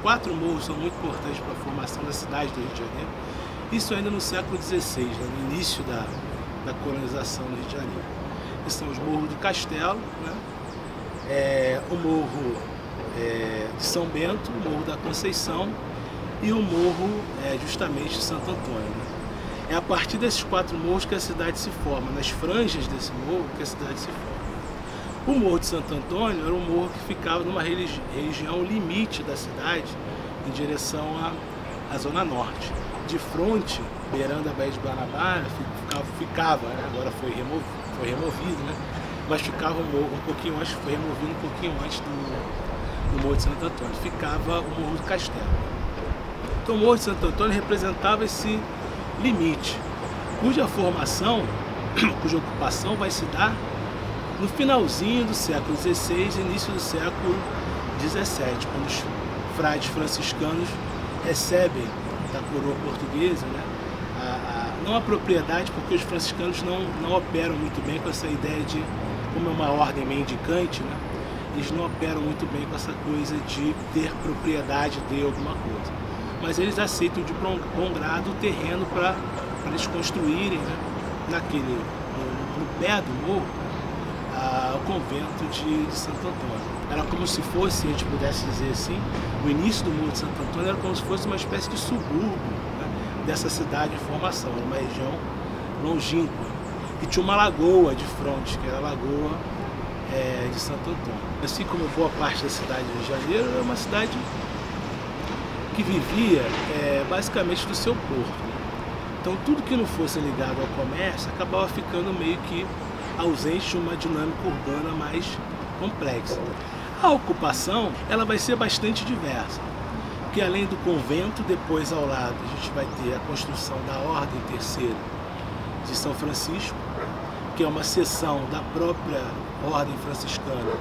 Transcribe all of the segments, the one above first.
4 morros são muito importantes para a formação da cidade do Rio de Janeiro. Isso ainda no século XVI, no início da colonização do Rio de Janeiro. Que são os morros do Castelo, né? O morro de São Bento, o morro da Conceição e o morro justamente de Santo Antônio. É a partir desses 4 morros que a cidade se forma, nas franjas desse morro que a cidade se forma. O Morro de Santo Antônio era um morro que ficava numa região limite da cidade, em direção à Zona Norte. De frente, beirando a Baía de Guanabara, ficava, né? Agora foi removido, né? Mas ficava um pouquinho antes, foi removido um pouquinho antes do Morro de Santo Antônio. Ficava o Morro do Castelo. Então o Morro de Santo Antônio representava esse limite, cuja formação, cuja ocupação vai se dar no finalzinho do século XVI e início do século XVII, quando os frades franciscanos recebem da coroa portuguesa, né, não a propriedade, porque os franciscanos não operam muito bem com essa ideia de, como é uma ordem mendicante, né, eles não operam muito bem com essa coisa de ter propriedade de alguma coisa. Mas eles aceitam de bom grado o terreno para eles construírem, né, no pé do morro, o convento de Santo Antônio. Era como se fosse, a gente pudesse dizer assim, o início do Morro de Santo Antônio era como se fosse uma espécie de subúrbio, né, dessa cidade em formação, uma região longínqua. E tinha uma lagoa de fronte, que era a lagoa de Santo Antônio. Assim como boa parte da cidade do Rio de Janeiro, era uma cidade que vivia basicamente do seu porto. Então tudo que não fosse ligado ao comércio acabava ficando meio que ausente de uma dinâmica urbana mais complexa. A ocupação ela vai ser bastante diversa, porque além do convento, depois ao lado a gente vai ter a construção da Ordem Terceira de São Francisco, que é uma seção da própria Ordem Franciscana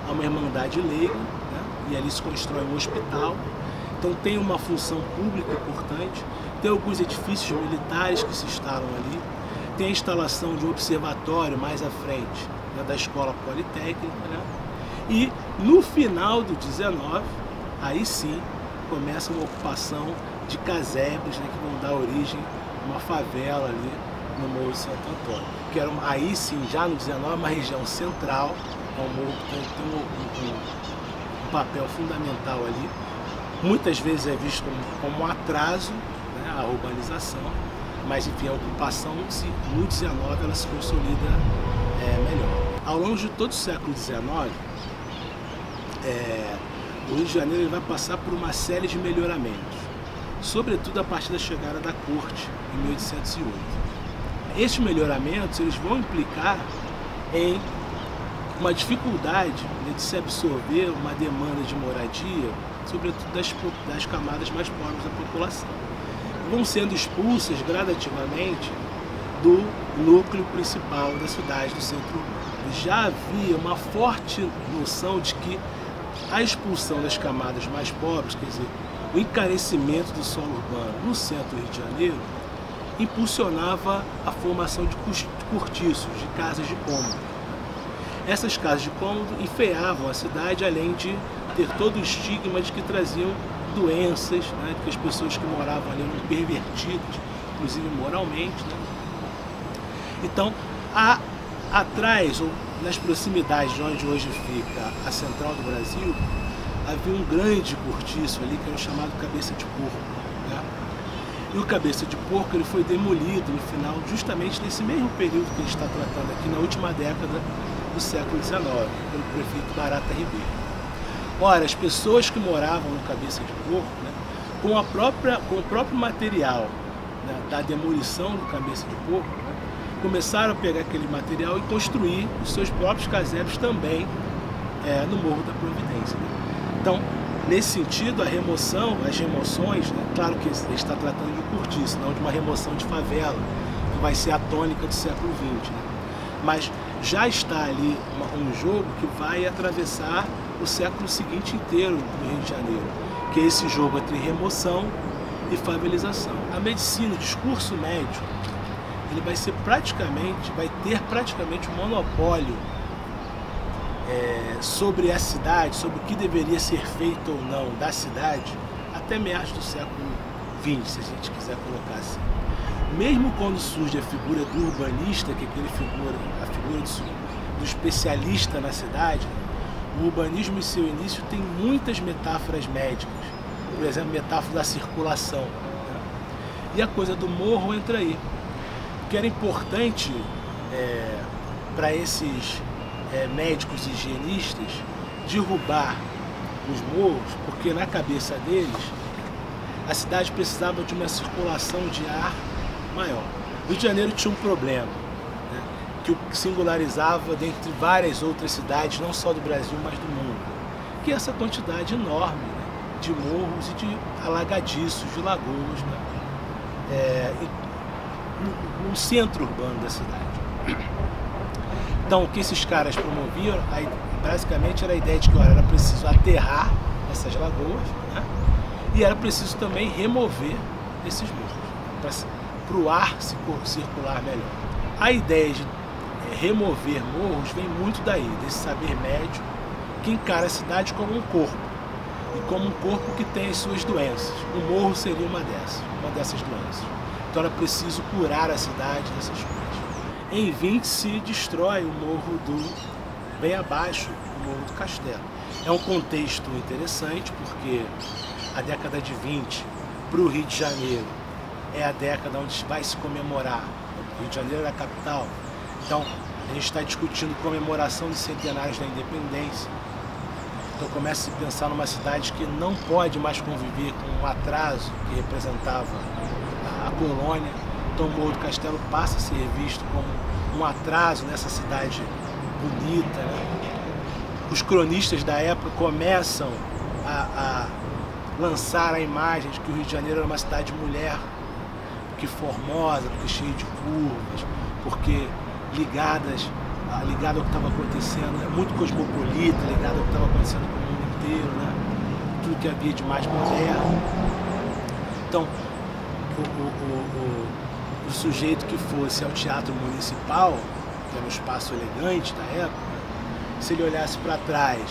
a uma Irmandade Leiga, né? E ali se constrói um hospital. Então tem uma função pública importante, tem alguns edifícios militares que se instalam ali, tem a instalação de um observatório mais à frente, né, da Escola Politécnica, né? E no final do 19, aí sim, começa uma ocupação de casebres, né, que vão dar origem a uma favela ali no Morro de Santo Antônio, que era aí sim, já no 19, uma região central, é um morro que tem um papel fundamental ali. Muitas vezes é visto como um atraso, né, a urbanização, mas enfim, a ocupação no 19 ela se consolida melhor. Ao longo de todo o século XIX, o Rio de Janeiro ele vai passar por uma série de melhoramentos, sobretudo a partir da chegada da corte em 1808. Estes melhoramentos eles vão implicar em uma dificuldade, né, de se absorver uma demanda de moradia, sobretudo das camadas mais pobres da população. Vão sendo expulsas gradativamente do núcleo principal da cidade, do centro urbano. Já havia uma forte noção de que a expulsão das camadas mais pobres, quer dizer, o encarecimento do solo urbano no centro do Rio de Janeiro, impulsionava a formação de cortiços, de casas de cômodo. Essas casas de cômodo enfeiavam a cidade, além de ter todo o estigma de que traziam doenças, né, de que as pessoas que moravam ali eram pervertidas, inclusive moralmente, né? Então, atrás, ou nas proximidades de onde hoje fica a central do Brasil, havia um grande cortiço ali que era o chamado Cabeça de Porco, né? E o Cabeça de Porco ele foi demolido no final, justamente nesse mesmo período que a gente está tratando aqui, na última década do século XIX, pelo prefeito Barata Ribeiro. Ora, as pessoas que moravam no Cabeça de Porco, né, com o próprio material, né, da demolição do Cabeça de Porco, né, começaram a pegar aquele material e construir os seus próprios casebres também no Morro da Providência. Né? Então, nesse sentido, as remoções, né, claro que ele está tratando de um cortiço, não de uma remoção de favela, que vai ser a tônica do século XX. Né? Mas já está ali um jogo que vai atravessar o século seguinte inteiro no Rio de Janeiro, que é esse jogo entre remoção e favelização. A medicina, o discurso médico, ele vai ter praticamente um monopólio sobre a cidade, sobre o que deveria ser feito ou não da cidade, até meados do século XX, se a gente quiser colocar assim. Mesmo quando surge a figura do urbanista, que é a figura do especialista na cidade, o urbanismo em seu início tem muitas metáforas médicas, por exemplo, metáfora da circulação, né? E a coisa do morro entra aí. O que era importante para esses médicos e higienistas derrubar os morros, porque na cabeça deles a cidade precisava de uma circulação de ar maior. O Rio de Janeiro tinha um problema, né, que o singularizava dentre várias outras cidades, não só do Brasil, mas do mundo, que é essa quantidade enorme, né, de morros e de alagadiços, de lagoas, né, no centro urbano da cidade. Então, o que esses caras promoviam, basicamente, era a ideia de que era preciso aterrar essas lagoas, né? E era preciso também remover esses morros, para o ar circular melhor. A ideia de remover morros vem muito daí, desse saber médio que encara a cidade como um corpo, e como um corpo que tem as suas doenças. O morro seria uma dessas doenças. Então era preciso curar a cidade dessas coisas. Em 20 se destrói o morro bem abaixo, o Morro do Castelo. É um contexto interessante porque a década de 20 para o Rio de Janeiro é a década onde vai se comemorar. O Rio de Janeiro é a capital. Então a gente está discutindo comemoração de centenários da independência. Então começa a se pensar numa cidade que não pode mais conviver com o atraso que representava a colônia. Então o Morro do Castelo passa a ser visto como um atraso nessa cidade bonita, né? Os cronistas da época começam a lançar a imagem de que o Rio de Janeiro era uma cidade mulher, porque formosa, porque cheia de curvas, porque ligado ao que estava acontecendo, muito cosmopolita, ligado ao que estava acontecendo com o mundo inteiro, né? Tudo que havia de mais moderno. Então, o sujeito que fosse ao Teatro Municipal, que era um espaço elegante da época, se ele olhasse para trás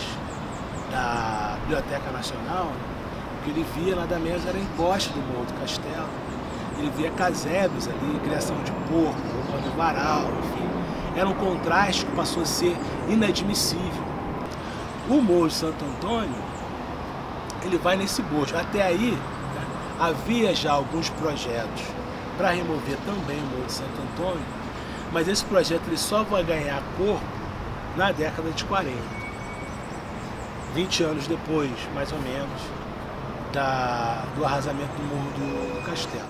da Biblioteca Nacional, o que ele via nada menos era a encosta do Morro do Castelo. Ele via casebres ali, criação de porco, roupa de varal, enfim. Era um contraste que passou a ser inadmissível. O Morro de Santo Antônio, ele vai nesse bojo. Até aí, né, havia já alguns projetos para remover também o Morro de Santo Antônio, mas esse projeto ele só vai ganhar corpo na década de 40. 20 anos depois, mais ou menos, do arrasamento do Morro do Castelo.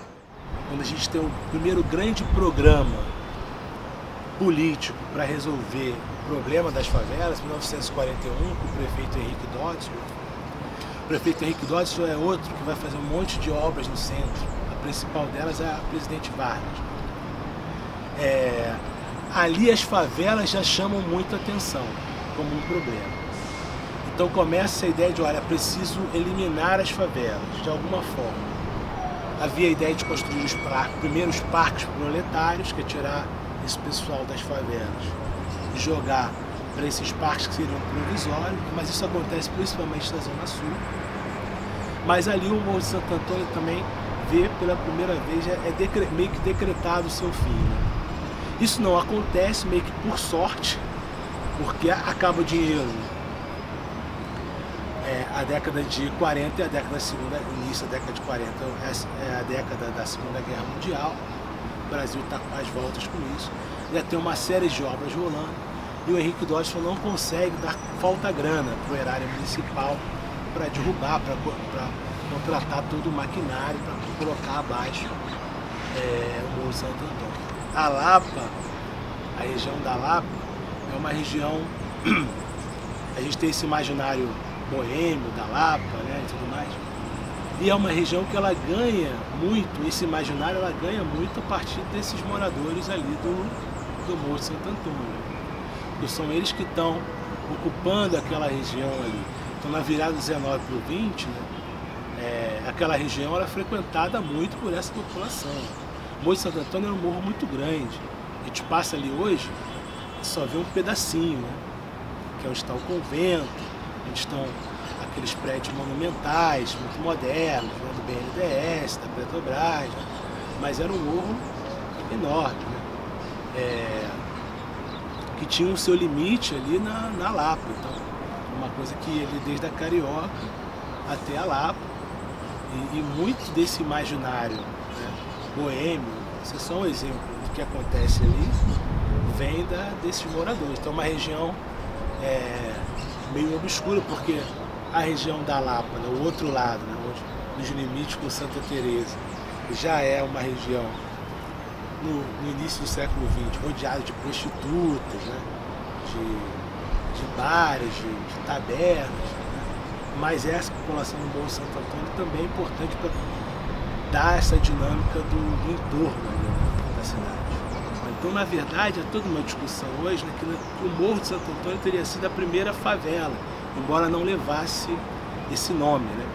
Quando a gente tem o primeiro grande programa político para resolver o problema das favelas, em 1941, com o prefeito Henrique Dodsworth. O prefeito Henrique Dodsworth é outro que vai fazer um monte de obras no centro. A principal delas é a Presidente Vargas. Ali as favelas já chamam muita atenção como um problema. Então começa a ideia de, olha, preciso eliminar as favelas, de alguma forma. Havia a ideia de construir os primeiros parques proletários, que é tirar esse pessoal das favelas e jogar para esses parques que seriam provisórios, mas isso acontece principalmente na Zona Sul. Mas ali o Morro de Santo Antônio também vê pela primeira vez, meio que decretado o seu fim, né? Isso não acontece meio que por sorte, porque acaba o dinheiro. A década de 40 e a década da segunda, início da década de 40 é a década da Segunda Guerra Mundial. O Brasil está às voltas com isso. Já tem uma série de obras rolando e o Henrique Dodsworth não consegue falta grana para o erário municipal para derrubar, para contratar todo o maquinário para colocar abaixo o Morro de Santo Antônio. A Lapa, a região da Lapa, é uma região, a gente tem esse imaginário boêmio da Lapa, né, e tudo mais, e é uma região que ela ganha muito, esse imaginário ela ganha muito a partir desses moradores ali do Morro de Santo Antônio, porque são eles que estão ocupando aquela região ali. Então na virada do 19 para o 20, né, aquela região era frequentada muito por essa população. O Morro de Santo Antônio era um morro muito grande. A gente passa ali hoje e só vê um pedacinho, né? que é onde está o convento, onde estão aqueles prédios monumentais, muito modernos, né, do BNDES, da Petrobras, né, mas era um morro enorme, né, que tinha o seu limite ali na Lapa. Então, uma coisa que ele desde a Carioca até a Lapa, e muito desse imaginário, né, boêmio, isso é só um exemplo do que acontece ali, vem desses moradores. Então, uma região meio obscura, porque a região da Lapa, né, o outro lado, né, nos limites com Santa Teresa, já é uma região no início do século XX rodeada de prostitutas, né, de bares, de tabernas, né, mas essa população do Morro Santo Antônio também é importante para dar essa dinâmica do entorno, né, da cidade. Então, na verdade, há toda uma discussão hoje, né, que o Morro de Santo Antônio teria sido a primeira favela, embora não levasse esse nome, né?